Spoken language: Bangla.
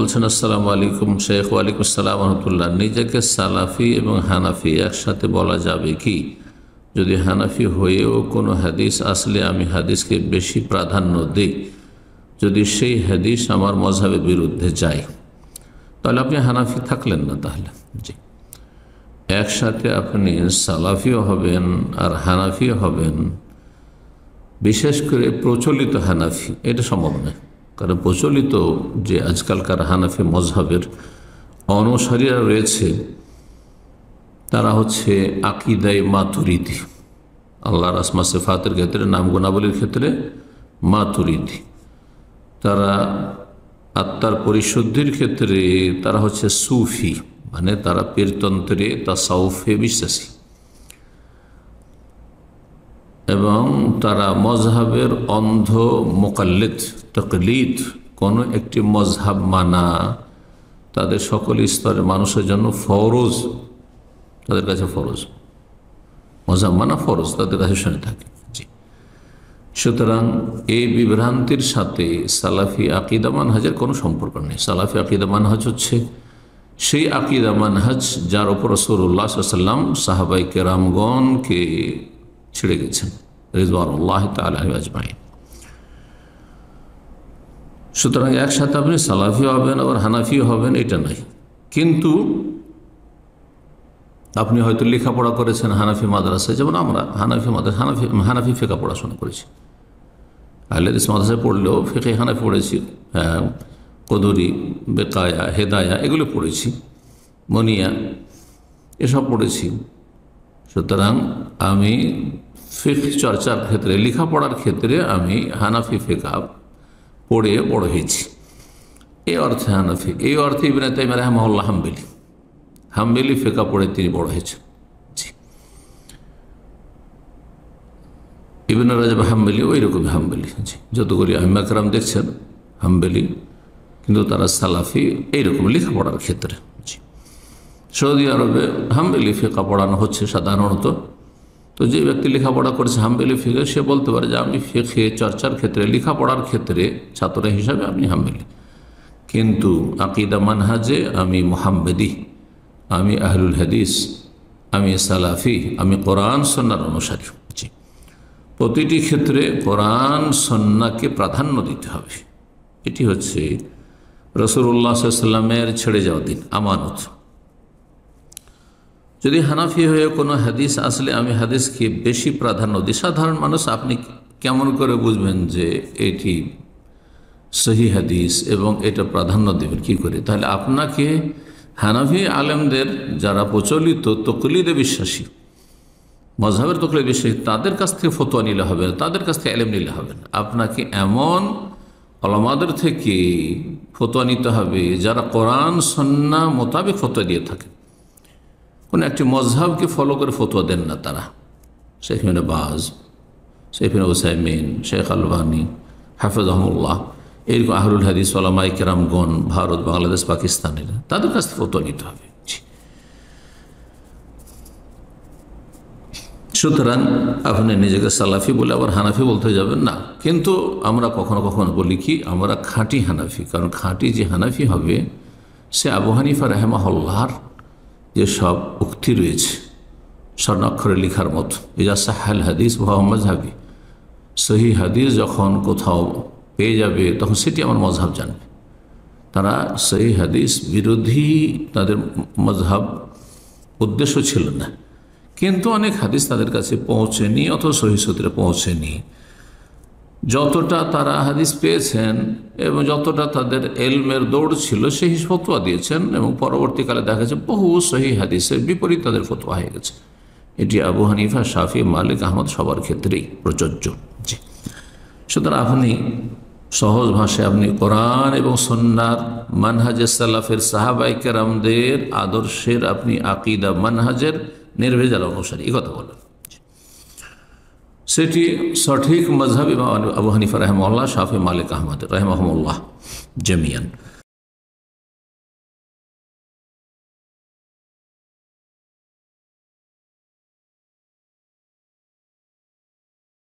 বলছেন, আসসালামু আলাইকুম শেখ। ওয়ালাইকুম আসসালাম রহমতুল্লাহ। নিজেকে সালাফি এবং হানাফি একসাথে বলা যাবে কি? যদি হানাফি হয়েও কোনো হাদিস আসলে আমি হাদিসকে বেশি প্রাধান্য দিই, যদি সেই হাদিস আমার মজহাবের বিরুদ্ধে যায়, তাহলে আপনি হানাফি থাকলেন না। তাহলে জি, একসাথে আপনি সালাফিও হবেন আর হানাফিও হবেন, বিশেষ করে প্রচলিত হানাফি, এটা সম্ভব নয়। কারণ প্রচলিত যে আজকালকার হানাফি মজহাবের অনুসারীরা রয়েছে, তারা হচ্ছে আকিদায়ে মাতুরিদি, আল্লাহর আসমা সিফাতের ক্ষেত্রে, নাম গুণাবলীর ক্ষেত্রে মাতুরিদি। তারা আত্মার পরিশুদ্ধির ক্ষেত্রে তারা হচ্ছে সুফি, মানে তারা পীরতন্ত্রে তাসাউফে বিশ্বাসী, এবং তারা মজহাবের অন্ধ মোকাল্লিদ, তাকলিদ, কোনো একটি মজহাব মানা তাদের সকল স্তরের মানুষের জন্য ফরজ, তাদের কাছে ফরজ, মজহাব মানা ফরজ তাদের কাছে শুনে থাকে। জি, সুতরাং এই বিভ্রান্তির সাথে সালাফি আকিদা মানহাজের কোনো সম্পর্ক নেই। সালাফি আকিদা মানহাজ হচ্ছে সেই আকিদা মানহাজ যার ওপর রাসূলুল্লাহ সাল্লাল্লাহু আলাইহি ওয়াসাল্লাম সাহাবায়ে কেরামগণকে ছেড়ে গেছেন রিজওয়ানুল্লাহি তাআলা আলাইহিম আজমাইন। সুতরাং একসাথে আপনি সালাফি হবেন আবার হানাফি হবেন, এটা নাই। কিন্তু আপনি হয়তো লেখাপড়া করেছেন হানাফি মাদ্রাসায়, যেমন আমরা হানাফি ফিকহ পড়াশোনা করেছি, আহলে হাদিস মাদ্রাসায় পড়লেও ফিকহে হানাফি পড়েছি, কদরি, বেকায়া, হেদায়া এগুলো পড়েছি, মনিয়া এসব পড়েছি। সুতরাং আমি ফিকহ চর্চার ক্ষেত্রে, লেখাপড়ার ক্ষেত্রে আমি হানাফি ফিকহ পড়ে বড় হয়েছি, এই অর্থে হানাফি। এই অর্থে ইবনে তাইমিয়া রাহিমাহুল্লাহ হাম্বলি ফিকহ পড়ে তিনি বড় হয়েছেন। জি, ইবনে রাজব হাম্বলি ওই রকমই হাম্বলি। জি, যতগুলি আইম্মা কেরাম দেখছেন হাম্বলি, কিন্তু তারা সালাফি এইরকম লেখাপড়ার ক্ষেত্রে। জি, সৌদি আরবে হাম্বলি ফিকহ পড়ানো হচ্ছে সাধারণত। তো যে ব্যক্তি লেখাপড়া করেছে হাম্বলি ফিকহ, সে বলতে পারে যে আমি ফিকহে চর্চার ক্ষেত্রে, লেখাপড়ার ক্ষেত্রে ছাত্র হিসাবে আমি হাম্বলি, কিন্তু আকিদা মানহাজে আমি মুহাম্মদি, আমি আহলুল হাদিস, আমি সালাফি, আমি কোরআন সুন্নাহর অনুসারী। জি, প্রতিটি ক্ষেত্রে কোরআন সুন্নাহকে প্রাধান্য দিতে হবে। এটি হচ্ছে রাসূলুল্লাহ সাল্লাল্লাহু আলাইহি ওয়াসাল্লামের ছেড়ে যাওয়া দিন, আমানত। যদি হানাফি হয়ে কোনো হাদিস আসলে আমি হাদিসকে বেশি প্রাধান্য দিই, সাধারণ মানুষ আপনি কেমন করে বুঝবেন যে এটি সহি হাদিস এবং এটা প্রাধান্য দেবেন কি করে? তাহলে আপনাকে হানাফি আলেমদের, যারা প্রচলিত তকলিদে বিশ্বাসী, মজহাবের তকলিদে বিশ্বাসী, তাদের কাছ থেকে ফতোয়া নিলে হবে না, তাদের কাছ থেকে ইলম নিলে হবে না। আপনাকে এমন উলামাদের থেকে ফতোয়া নিতে হবে যারা কোরআন সুন্নাহ মোতাবেক ফতোয়া দিয়ে থাকে। কোন একটি মজহাবকে ফলো করে ফতোয়া দেন না তারা। শেখ ইবনে বাজ, শেখ ইবনে উসাইমিন, শেখ আলবানী হাফিজাহুল্লাহ, এরকম আহলুল হাদিস উলামায়ে কেরামগণ ভারত, বাংলাদেশ, পাকিস্তানের, তাদের কাছ থেকে ফতোয়া নিতে হবে। সুতরাং আপনি নিজেকে সালাফি বলে আবার হানাফি বলতে যাবেন না। কিন্তু আমরা কখনো কখনো বলি কি, আমরা খাঁটি হানাফি। কারণ খাঁটি যে হানাফি হবে, সে আবু হানিফা রাহিমাহুল্লাহর যে সব উক্তি রয়েছে স্বর্ণাক্ষরে লেখার মতো, ইজা সাহাল হাদিস ওয়া মাযহাবি, সহি হাদিস যখন কোথাও পেয়ে যাবে তখন সেটি আমার মজহাব জানবে। তারা সহি হাদিস বিরোধী তাদের মজহাব উদ্দেশ্য ছিল না, কিন্তু অনেক হাদিস তাদের কাছে পৌঁছেনি অথবা সহি সূত্রে পৌঁছেনি। যতটা তারা হাদিস পেয়েছেন এবং যতটা তাদের এলমের দৌড় ছিল, সেই ফতোয়া দিয়েছেন, এবং পরবর্তীকালে দেখা গেছে বহু সহি হাদিসের বিপরীত তাদের ফতোয়া হয়ে গেছে। এটি আবু হানিফা, শাফি, মালিক, আহমদ সবার ক্ষেত্রেই প্রযোজ্য। জি, সুতরাং আপনি সহজ ভাষায় আপনি কোরআন এবং সুন্নাহর মানহাজে সালাফের সাহাবায়ে কেরামদের আদর্শের আপনি আকিদা মানহাজের নির্ভেজাল অনুসারী, এই কথা বলেন। সেটি সঠিক মজহাব ইমাম আবু হানিফা রাহিমাহুল্লাহ, শাফি, মালিক, আহমদ রাহিমাহুমুল্লাহ জামিয়ান।